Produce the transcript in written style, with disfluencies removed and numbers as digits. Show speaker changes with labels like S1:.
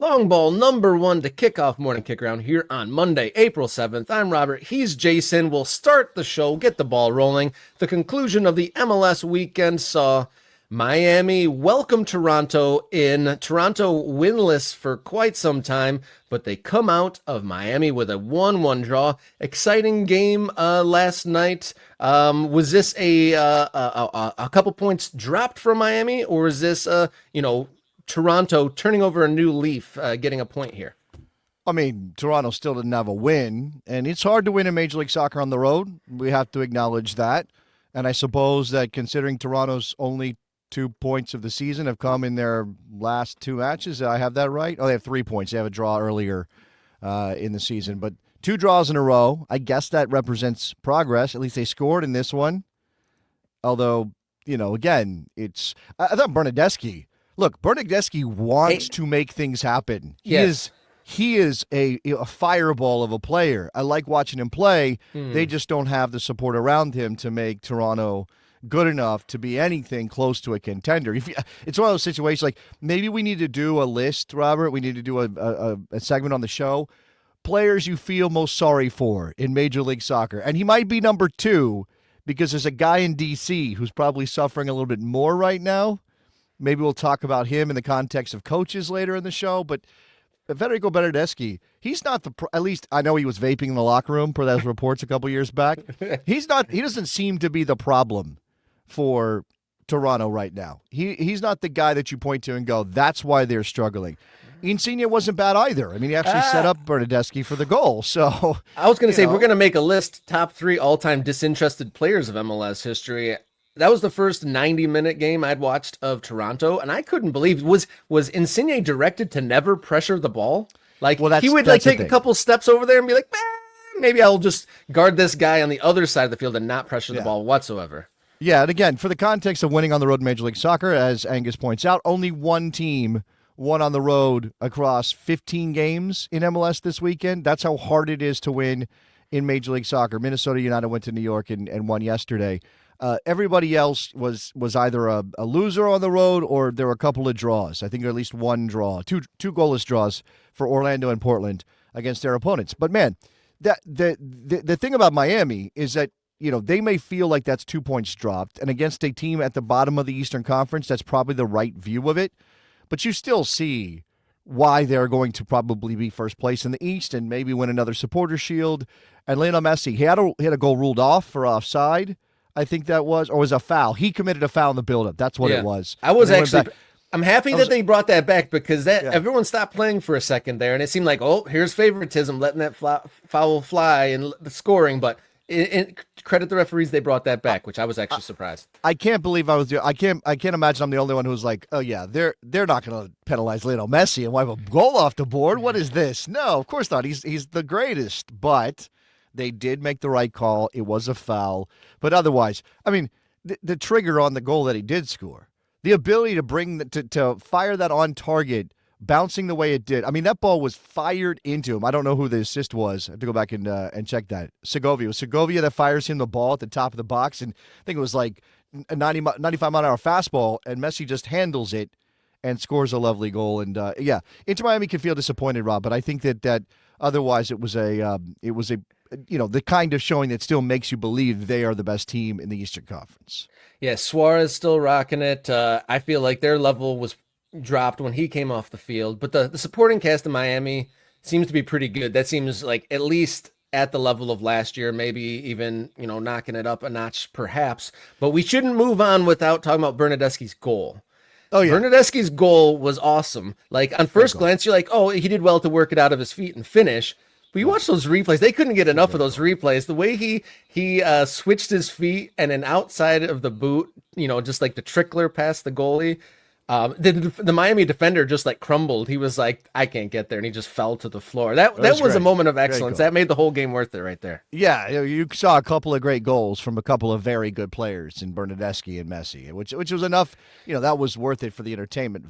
S1: Long ball number one to kick off morning kick around here on Monday, April 7th. I'm Robert. He's Jason. We'll start the show, get the ball rolling. The conclusion of the MLS weekend saw Miami welcome Toronto in. Toronto winless for quite some time, but they come out of Miami with a 1-1 draw. Exciting game last night. Was this a couple points dropped from Miami, or is this Toronto turning over a new leaf, getting a point here?
S2: I mean, Toronto still didn't have a win, and it's hard to win in Major League Soccer on the road. We have to acknowledge that. And I suppose that considering Toronto's only 2 points of the season have come in their last two matches, I have that right? Oh, they have 3 points. They have a draw earlier in the season. But 2 draws in a row, I guess that represents progress. At least they scored in this one. Although, again, I thought Bernadeschi. Look, Bernardeschi wants to make things happen. He is a fireball of a player. I like watching him play. They just don't have the support around him to make Toronto good enough to be anything close to a contender. It's one of those situations like maybe we need to do a list, Robert. We need to do a segment on the show. Players you feel most sorry for in Major League Soccer. And he might be number 2 because there's a guy in D.C. who's probably suffering a little bit more right now. Maybe we'll talk about him in the context of coaches later in the show, but Federico Bernardeschi, he's not at least I know he was vaping in the locker room per those reports a couple years back. He doesn't seem to be the problem for Toronto right now. He's not the guy that you point to and go, that's why they're struggling. Insigne wasn't bad either. I mean, he actually set up Bernadeschi for the goal. So
S1: I was going to say, we're going to make a list, top 3 all-time disinterested players of MLS history. That was the first 90-minute game I'd watched of Toronto, and I couldn't believe was Insigne directed to never pressure the ball? Like, he would take a couple steps over there and be like, maybe I'll just guard this guy on the other side of the field and not pressure the ball whatsoever.
S2: Yeah, and again, for the context of winning on the road in Major League Soccer, as Angus points out, only one team won on the road across 15 games in MLS this weekend. That's how hard it is to win in Major League Soccer. Minnesota United went to New York and won yesterday. Everybody else was either a loser on the road or there were a couple of draws. I think at least one draw, two goalless draws for Orlando and Portland against their opponents. But man, the thing about Miami is that they may feel like that's 2 points dropped, and against a team at the bottom of the Eastern Conference, that's probably the right view of it. But you still see why they're going to probably be first place in the East and maybe win another Supporter Shield. And Lionel Messi, he had a goal ruled off for offside. I think that was, or was a foul. He committed a foul in the buildup. That's what it was.
S1: I'm happy that they brought that back because everyone stopped playing for a second there, and it seemed like, here's favoritism, letting that foul fly and the scoring. But credit the referees, they brought that back, which I was actually surprised.
S2: I can't believe I can't imagine I'm the only one who's like, oh yeah, they're not going to penalize Lionel Messi and wipe a goal off the board. What is this? No, of course not. He's the greatest, but they did make the right call. It was a foul. But otherwise, I mean, the trigger on the goal that he did score, the ability to fire that on target, bouncing the way it did. I mean, that ball was fired into him. I don't know who the assist was. I have to go back and check that. Segovia. It was Segovia that fires him the ball at the top of the box. And I think it was like a 95-mile-an-hour fastball, and Messi just handles it and scores a lovely goal. And, Inter Miami can feel disappointed, Rob, but I think that otherwise it was the kind of showing that still makes you believe they are the best team in the Eastern Conference.
S1: Yeah, Suarez still rocking it. I feel like their level was dropped when he came off the field, but the supporting cast in Miami seems to be pretty good. That seems like at least at the level of last year, maybe even, knocking it up a notch perhaps. But we shouldn't move on without talking about Bernadeschi's goal. Oh, yeah. Bernadeschi's goal was awesome. Like, on first glance, you're like, he did well to work it out of his feet and finish. But you watch those replays, they couldn't get enough of those replays. The way he switched his feet and an outside of the boot, just like the trickler past the goalie. The Miami defender just like crumbled. He was like, I can't get there, and he just fell to the floor. That was a moment of excellence. That made the whole game worth it right there.
S2: Yeah, you saw a couple of great goals from a couple of very good players in Bernadeschi and Messi, which was enough. That was worth it for the entertainment